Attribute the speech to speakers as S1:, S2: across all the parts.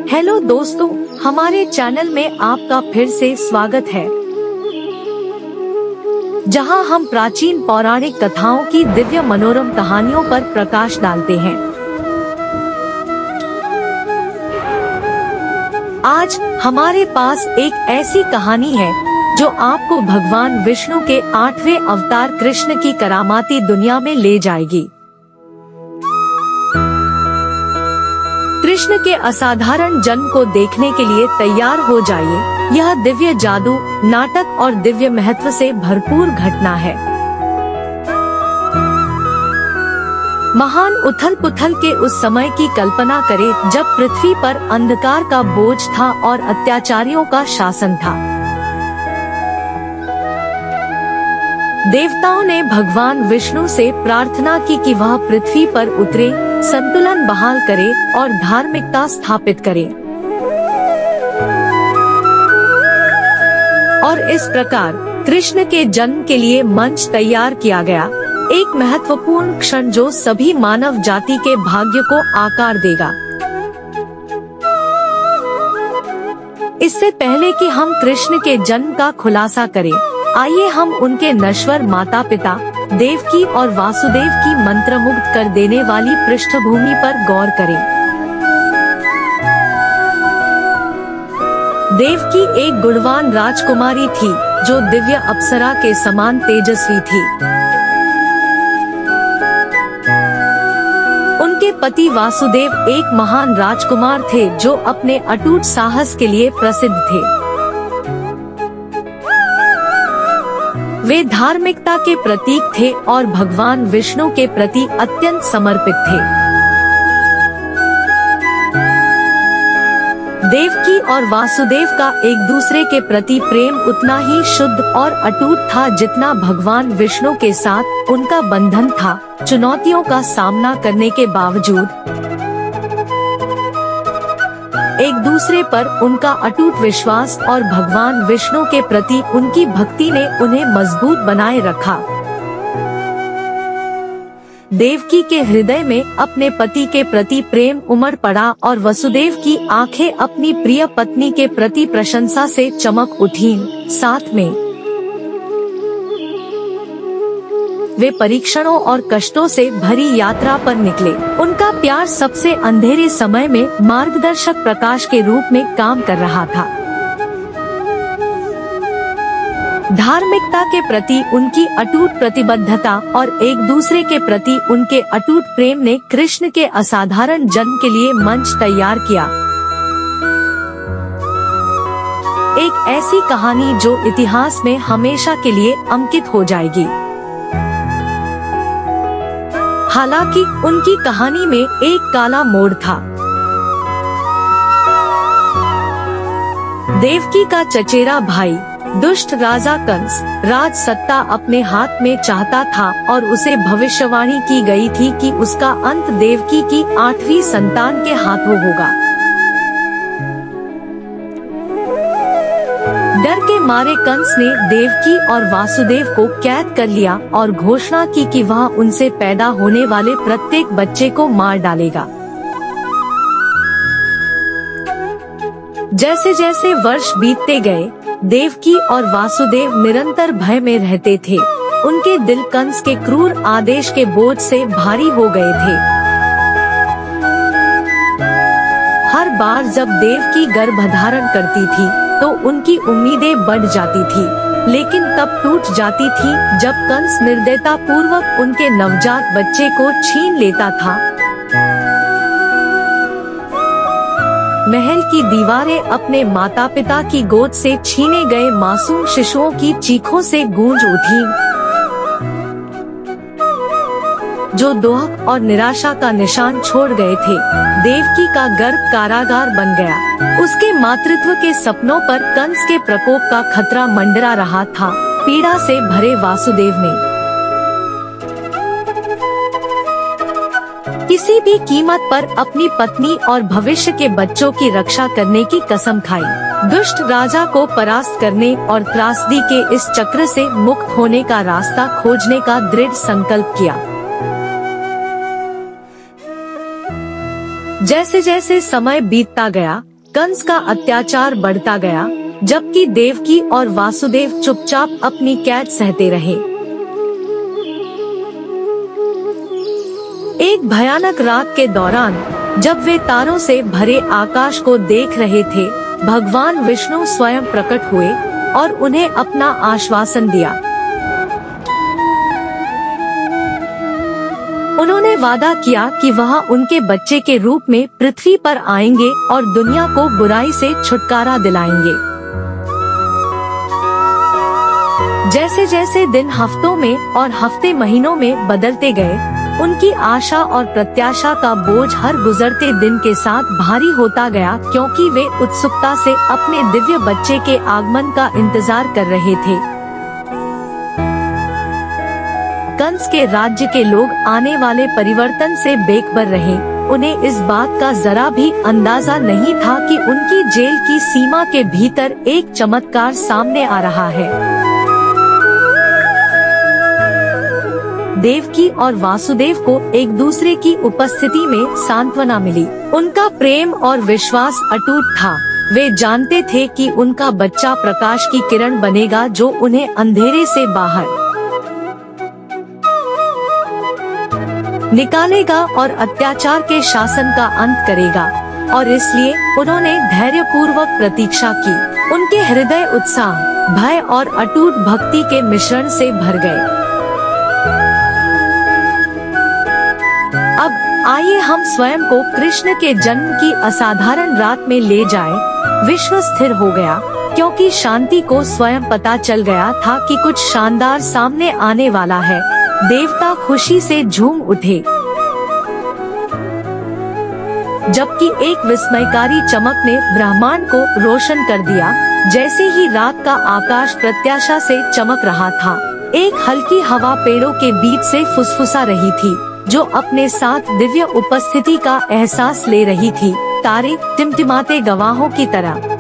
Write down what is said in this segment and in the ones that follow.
S1: Hello दोस्तों, हमारे channel में आपका फिर से स्वागत है, जहां हम प्राचीन पौराणिक कथाओं की दिव्य मनोरम कहानियों पर प्रकाश डालते हैं। आज हमारे पास एक ऐसी कहानी है जो आपको भगवान विष्णु के 8वें अवतार कृष्ण की करामाती दुनिया में ले जाएगी। कृष्ण के असाधारण जन्म को देखने के लिए तैयार हो जाइए। यह दिव्य जादू, नाटक और दिव्य महत्व से भरपूर घटना है। महान उथल पुथल के उस समय की कल्पना करें जब पृथ्वी पर अंधकार का बोझ था और अत्याचारियों का शासन था। देवताओं ने भगवान विष्णु से प्रार्थना की कि वह पृथ्वी पर उतरे, संतुलन बहाल करे और धार्मिकता स्थापित करे। और इस प्रकार कृष्ण के जन्म के लिए मंच तैयार किया गया, एक महत्वपूर्ण क्षण जो सभी मानव जाति के भाग्य को आकार देगा। इससे पहले कि हम कृष्ण के जन्म का खुलासा करें, आइए हम उनके नश्वर माता पिता देवकी और वासुदेव की मंत्रमुग्ध कर देने वाली पृष्ठभूमि पर गौर करें। देवकी एक गुणवान राजकुमारी थी जो दिव्य अप्सरा के समान तेजस्वी थी। उनके पति वासुदेव एक महान राजकुमार थे जो अपने अटूट साहस के लिए प्रसिद्ध थे। वे धार्मिकता के प्रतीक थे और भगवान विष्णु के प्रति अत्यंत समर्पित थे। देवकी और वासुदेव का एक दूसरे के प्रति प्रेम उतना ही शुद्ध और अटूट था जितना भगवान विष्णु के साथ उनका बंधन था। चुनौतियों का सामना करने के बावजूद एक दूसरे पर उनका अटूट विश्वास और भगवान विष्णु के प्रति उनकी भक्ति ने उन्हें मजबूत बनाए रखा। देवकी के हृदय में अपने पति के प्रति प्रेम उमड़ पड़ा और वसुदेव की आंखें अपनी प्रिय पत्नी के प्रति प्रशंसा से चमक उठीं। साथ में वे परीक्षणों और कष्टों से भरी यात्रा पर निकले। उनका प्यार सबसे अंधेरे समय में मार्गदर्शक प्रकाश के रूप में काम कर रहा था। धार्मिकता के प्रति उनकी अटूट प्रतिबद्धता और एक दूसरे के प्रति उनके अटूट प्रेम ने कृष्ण के असाधारण जन्म के लिए मंच तैयार किया। एक ऐसी कहानी जो इतिहास में हमेशा के लिए अंकित हो जाएगी। हालांकि उनकी कहानी में एक काला मोड़ था। देवकी का चचेरा भाई दुष्ट राजा कंस राज सत्ता अपने हाथ में चाहता था और उसे भविष्यवाणी की गई थी कि उसका अंत देवकी की 8वीं संतान के हाथों होगा। डर के मारे कंस ने देवकी और वासुदेव को कैद कर लिया और घोषणा की कि वह उनसे पैदा होने वाले प्रत्येक बच्चे को मार डालेगा। जैसे जैसे वर्ष बीतते गए, देवकी और वासुदेव निरंतर भय में रहते थे। उनके दिल कंस के क्रूर आदेश के बोझ से भारी हो गए थे। हर बार जब देवकी गर्भधारण करती थी तो उनकी उम्मीदें बढ़ जाती थी, लेकिन तब टूट जाती थी जब कंस निर्दयता पूर्वक उनके नवजात बच्चे को छीन लेता था। महल की दीवारें अपने माता पिता की गोद से छीने गए मासूम शिशुओं की चीखों से गूंज उठी, जो दोहक और निराशा का निशान छोड़ गए थे। देवकी का गर्भ कारागार बन गया। उसके मातृत्व के सपनों पर कंस के प्रकोप का खतरा मंडरा रहा था। पीड़ा से भरे वासुदेव ने किसी भी कीमत पर अपनी पत्नी और भविष्य के बच्चों की रक्षा करने की कसम खाई। दुष्ट राजा को परास्त करने और त्रासदी के इस चक्र से मुक्त होने का रास्ता खोजने का दृढ़ संकल्प किया। जैसे जैसे समय बीतता गया, कंस का अत्याचार बढ़ता गया, जबकि देवकी और वासुदेव चुपचाप अपनी कैद सहते रहे। एक भयानक रात के दौरान जब वे तारों से भरे आकाश को देख रहे थे, भगवान विष्णु स्वयं प्रकट हुए और उन्हें अपना आश्वासन दिया। उन्होंने वादा किया कि वह उनके बच्चे के रूप में पृथ्वी पर आएंगे और दुनिया को बुराई से छुटकारा दिलाएंगे। जैसे जैसे दिन हफ्तों में और हफ्ते महीनों में बदलते गए, उनकी आशा और प्रत्याशा का बोझ हर गुजरते दिन के साथ भारी होता गया, क्योंकि वे उत्सुकता से अपने दिव्य बच्चे के आगमन का इंतजार कर रहे थे। कंस के राज्य के लोग आने वाले परिवर्तन से बेखबर रहे। उन्हें इस बात का जरा भी अंदाजा नहीं था कि उनकी जेल की सीमा के भीतर एक चमत्कार सामने आ रहा है। देवकी और वासुदेव को एक दूसरे की उपस्थिति में सांत्वना मिली। उनका प्रेम और विश्वास अटूट था। वे जानते थे कि उनका बच्चा प्रकाश की किरण बनेगा जो उन्हें अंधेरे से बाहर निकालेगा और अत्याचार के शासन का अंत करेगा, और इसलिए उन्होंने धैर्यपूर्वक प्रतीक्षा की। उनके हृदय उत्साह, भय और अटूट भक्ति के मिश्रण से भर गए। अब आइए हम स्वयं को कृष्ण के जन्म की असाधारण रात में ले जाएं। विश्व स्थिर हो गया, क्योंकि शांति को स्वयं पता चल गया था कि कुछ शानदार सामने आने वाला है। देवता खुशी से झूम उठे, जबकि एक विस्मयकारी चमक ने ब्रह्मांड को रोशन कर दिया। जैसे ही रात का आकाश प्रत्याशा से चमक रहा था, एक हल्की हवा पेड़ों के बीच से फुसफुसा रही थी, जो अपने साथ दिव्य उपस्थिति का एहसास ले रही थी। तारे टिमटिमाते गवाहों की तरह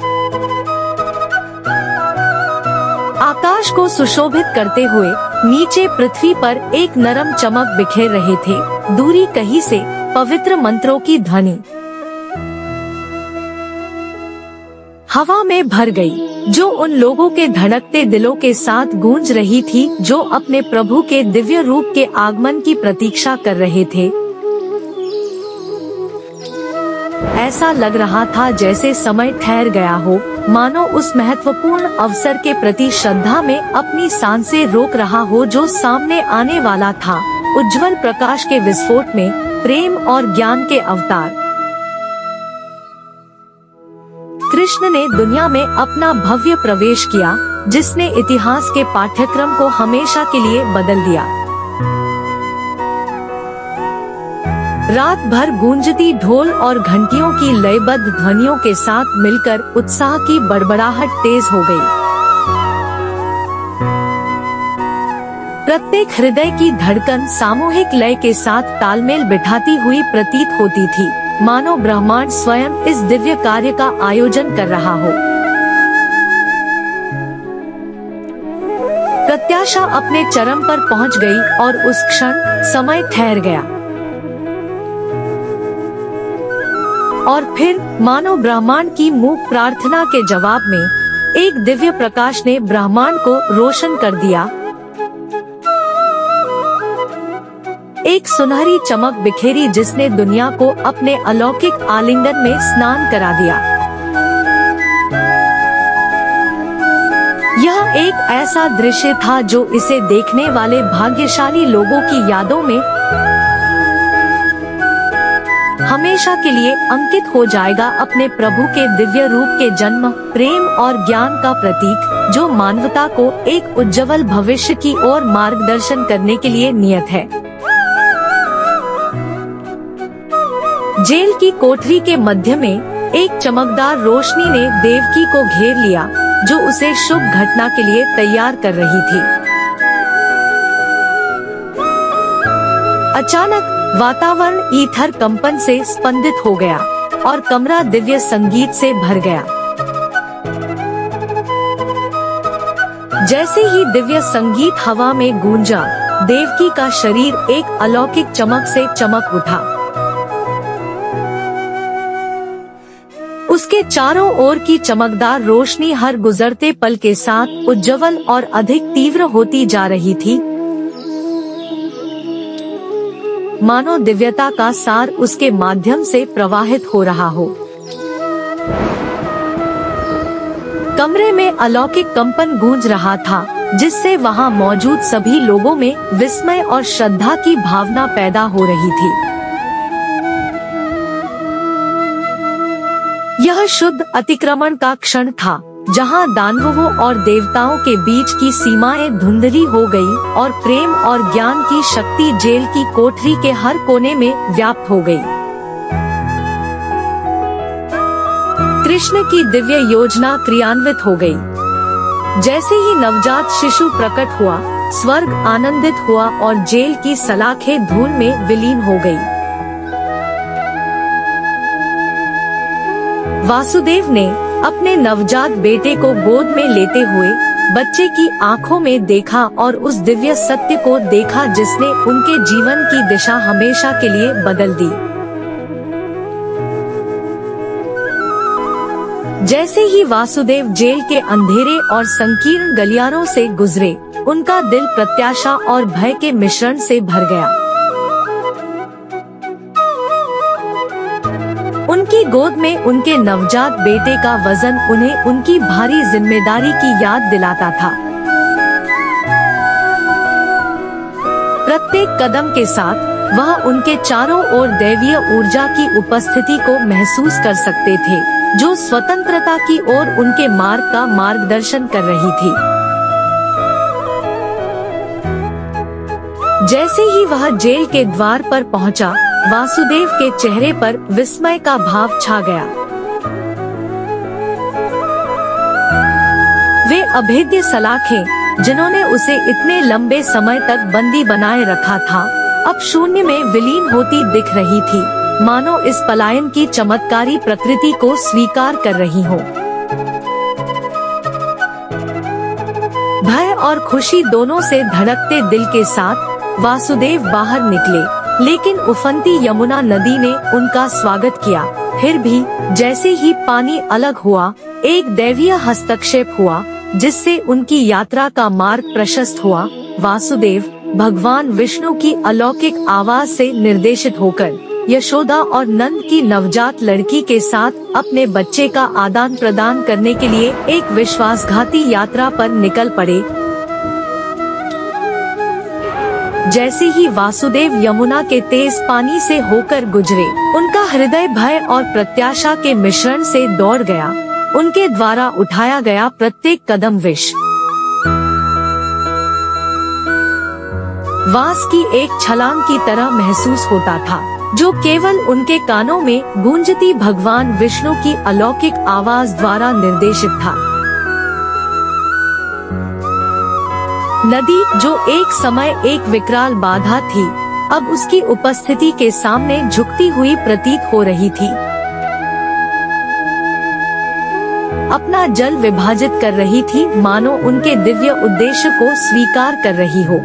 S1: आकाश को सुशोभित करते हुए नीचे पृथ्वी पर एक नरम चमक बिखेर रहे थे। दूरी कहीं से पवित्र मंत्रों की ध्वनि हवा में भर गई, जो उन लोगों के धड़कते दिलों के साथ गूंज रही थी जो अपने प्रभु के दिव्य रूप के आगमन की प्रतीक्षा कर रहे थे। ऐसा लग रहा था जैसे समय ठहर गया हो, मानो उस महत्वपूर्ण अवसर के प्रति श्रद्धा में अपनी सांसें रोक रहा हो जो सामने आने वाला था। उज्जवल प्रकाश के विस्फोट में प्रेम और ज्ञान के अवतार कृष्ण ने दुनिया में अपना भव्य प्रवेश किया, जिसने इतिहास के पाठ्यक्रम को हमेशा के लिए बदल दिया। रात भर गूंजती ढोल और घंटियों की लयबद्ध ध्वनियों के साथ मिलकर उत्साह की बड़बड़ाहट तेज हो गई। प्रत्येक हृदय की धड़कन सामूहिक लय के साथ तालमेल बिठाती हुई प्रतीत होती थी, मानो ब्रह्मांड स्वयं इस दिव्य कार्य का आयोजन कर रहा हो। प्रत्याशा अपने चरम पर पहुंच गई और उस क्षण समय ठहर गया। और फिर मानो ब्रह्मांड की मूक प्रार्थना के जवाब में एक दिव्य प्रकाश ने ब्रह्मांड को रोशन कर दिया। एक सुनहरी चमक बिखेरी जिसने दुनिया को अपने अलौकिक आलिंगन में स्नान करा दिया। यह एक ऐसा दृश्य था जो इसे देखने वाले भाग्यशाली लोगों की यादों में हमेशा के लिए अंकित हो जाएगा। अपने प्रभु के दिव्य रूप के जन्म, प्रेम और ज्ञान का प्रतीक, जो मानवता को एक उज्जवल भविष्य की ओर मार्गदर्शन करने के लिए नियत है। जेल की कोठरी के मध्य में एक चमकदार रोशनी ने देवकी को घेर लिया, जो उसे शुभ घटना के लिए तैयार कर रही थी। अचानक वातावरण ईथर कंपन से स्पंदित हो गया और कमरा दिव्य संगीत से भर गया। जैसे ही दिव्य संगीत हवा में गूंजा, देवकी का शरीर एक अलौकिक चमक से चमक उठा। उसके चारों ओर की चमकदार रोशनी हर गुजरते पल के साथ उज्ज्वल और अधिक तीव्र होती जा रही थी, मानो दिव्यता का सार उसके माध्यम से प्रवाहित हो रहा हो। कमरे में अलौकिक कंपन गूंज रहा था, जिससे वहां मौजूद सभी लोगों में विस्मय और श्रद्धा की भावना पैदा हो रही थी। यह शुद्ध अतिक्रमण का क्षण था, जहां दानवों और देवताओं के बीच की सीमाएं धुंधली हो गई और प्रेम और ज्ञान की शक्ति जेल की कोठरी के हर कोने में व्याप्त हो गई। कृष्ण की दिव्य योजना क्रियान्वित हो गई। जैसे ही नवजात शिशु प्रकट हुआ, स्वर्ग आनंदित हुआ और जेल की सलाखें धूल में विलीन हो गई। वासुदेव ने अपने नवजात बेटे को गोद में लेते हुए बच्चे की आंखों में देखा और उस दिव्य सत्य को देखा जिसने उनके जीवन की दिशा हमेशा के लिए बदल दी। जैसे ही वासुदेव जेल के अंधेरे और संकीर्ण गलियारों से गुजरे, उनका दिल प्रत्याशा और भय के मिश्रण से भर गया। उनकी गोद में उनके नवजात बेटे का वजन उन्हें उनकी भारी जिम्मेदारी की याद दिलाता था। प्रत्येक कदम के साथ वह उनके चारों ओर दैवीय ऊर्जा की उपस्थिति को महसूस कर सकते थे, जो स्वतंत्रता की ओर उनके मार्ग का मार्गदर्शन कर रही थी। जैसे ही वह जेल के द्वार पर पहुंचा, वासुदेव के चेहरे पर विस्मय का भाव छा गया। वे अभेद्य सलाखें, जिन्होंने उसे इतने लंबे समय तक बंदी बनाए रखा था, अब शून्य में विलीन होती दिख रही थी, मानो इस पलायन की चमत्कारी प्रकृति को स्वीकार कर रही हो। भय और खुशी दोनों से धड़कते दिल के साथ वासुदेव बाहर निकले, लेकिन उफनती यमुना नदी ने उनका स्वागत किया। फिर भी जैसे ही पानी अलग हुआ, एक दैवीय हस्तक्षेप हुआ, जिससे उनकी यात्रा का मार्ग प्रशस्त हुआ। वासुदेव भगवान विष्णु की अलौकिक आवाज से निर्देशित होकर यशोदा और नंद की नवजात लड़की के साथ अपने बच्चे का आदान प्रदान करने के लिए एक विश्वासघाती यात्रा पर निकल पड़े। जैसे ही वासुदेव यमुना के तेज पानी से होकर गुजरे, उनका हृदय भय और प्रत्याशा के मिश्रण से दौड़ गया। उनके द्वारा उठाया गया प्रत्येक कदम विष वास की एक छलांग की तरह महसूस होता था, जो केवल उनके कानों में गूंजती भगवान विष्णु की अलौकिक आवाज द्वारा निर्देशित था। नदी, जो एक समय एक विकराल बाधा थी, अब उसकी उपस्थिति के सामने झुकती हुई प्रतीत हो रही थी। अपना जल विभाजित कर रही थी, मानो उनके दिव्य उद्देश्य को स्वीकार कर रही हो।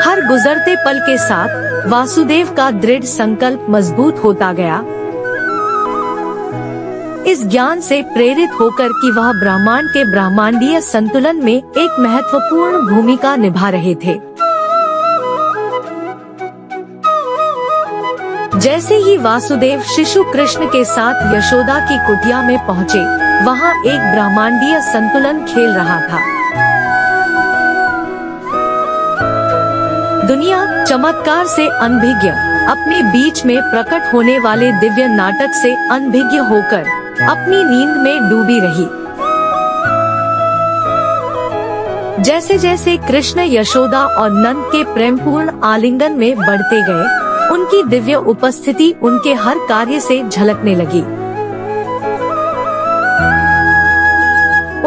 S1: हर गुजरते पल के साथ वासुदेव का दृढ़ संकल्प मजबूत होता गया, इस ज्ञान से प्रेरित होकर कि वह ब्रह्मांड के ब्रह्मांडीय संतुलन में एक महत्वपूर्ण भूमिका निभा रहे थे। जैसे ही वासुदेव शिशु कृष्ण के साथ यशोदा की कुटिया में पहुँचे, वहाँ एक ब्रह्मांडीय संतुलन खेल रहा था। दुनिया चमत्कार से अनभिज्ञ, अपने बीच में प्रकट होने वाले दिव्य नाटक से अनभिज्ञ होकर अपनी नींद में डूबी रही। जैसे जैसे कृष्ण यशोदा और नंद के प्रेमपूर्ण आलिंगन में बढ़ते गए, उनकी दिव्य उपस्थिति उनके हर कार्य से झलकने लगी।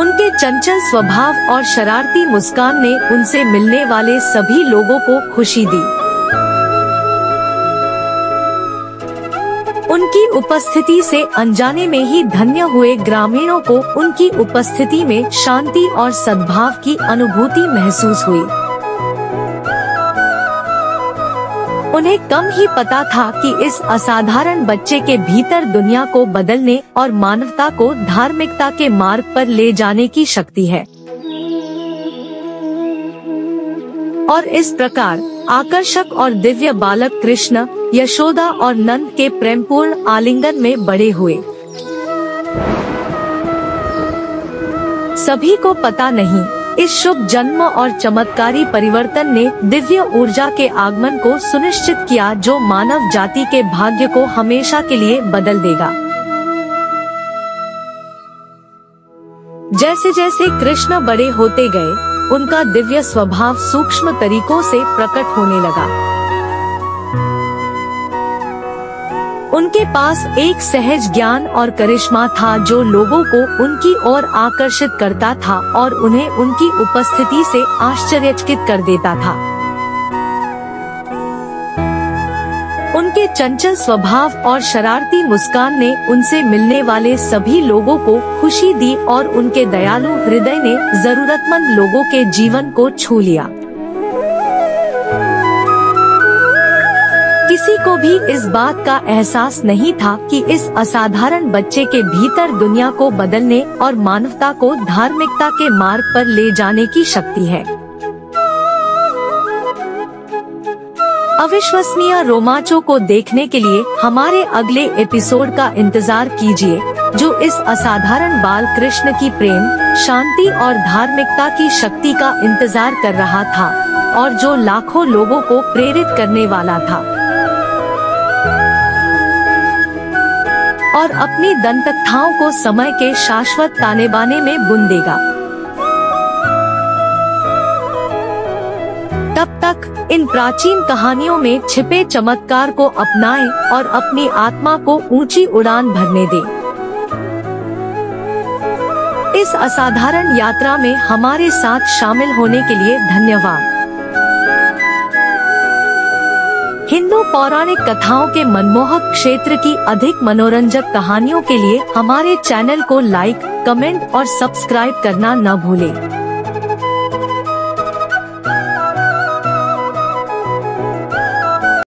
S1: उनके चंचल स्वभाव और शरारती मुस्कान ने उनसे मिलने वाले सभी लोगों को खुशी दी। उनकी उपस्थिति से अनजाने में ही धन्य हुए ग्रामीणों को उनकी उपस्थिति में शांति और सद्भाव की अनुभूति महसूस हुई। उन्हें कम ही पता था कि इस असाधारण बच्चे के भीतर दुनिया को बदलने और मानवता को धार्मिकता के मार्ग पर ले जाने की शक्ति है। और इस प्रकार आकर्षक और दिव्य बालक कृष्ण, यशोदा और नंद के प्रेमपूर्ण आलिंगन में बड़े हुए। सभी को पता नहीं, इस शुभ जन्म और चमत्कारी परिवर्तन ने दिव्य ऊर्जा के आगमन को सुनिश्चित किया, जो मानव जाति के भाग्य को हमेशा के लिए बदल देगा। जैसे जैसे कृष्ण बड़े होते गए, उनका दिव्य स्वभाव सूक्ष्म तरीकों से प्रकट होने लगा। उनके पास एक सहज ज्ञान और करिश्मा था जो लोगों को उनकी ओर आकर्षित करता था और उन्हें उनकी उपस्थिति से आश्चर्यचकित कर देता था। उनके चंचल स्वभाव और शरारती मुस्कान ने उनसे मिलने वाले सभी लोगों को खुशी दी और उनके दयालु हृदय ने जरूरतमंद लोगों के जीवन को छू लिया। किसी को भी इस बात का एहसास नहीं था कि इस असाधारण बच्चे के भीतर दुनिया को बदलने और मानवता को धार्मिकता के मार्ग पर ले जाने की शक्ति है। अविश्वसनीय रोमांचों को देखने के लिए हमारे अगले एपिसोड का इंतजार कीजिए, जो इस असाधारण बाल कृष्ण की प्रेम, शांति और धार्मिकता की शक्ति का इंतजार कर रहा था और जो लाखों लोगों को प्रेरित करने वाला था और अपनी दंतकथाओं को समय के शाश्वत ताने बाने में बुन देगा। तब तक इन प्राचीन कहानियों में छिपे चमत्कार को अपनाएं और अपनी आत्मा को ऊंची उड़ान भरने दें। इस असाधारण यात्रा में हमारे साथ शामिल होने के लिए धन्यवाद। हिंदू पौराणिक कथाओं के मनमोहक क्षेत्र की अधिक मनोरंजक कहानियों के लिए हमारे चैनल को लाइक, कमेंट और सब्सक्राइब करना न भूलें।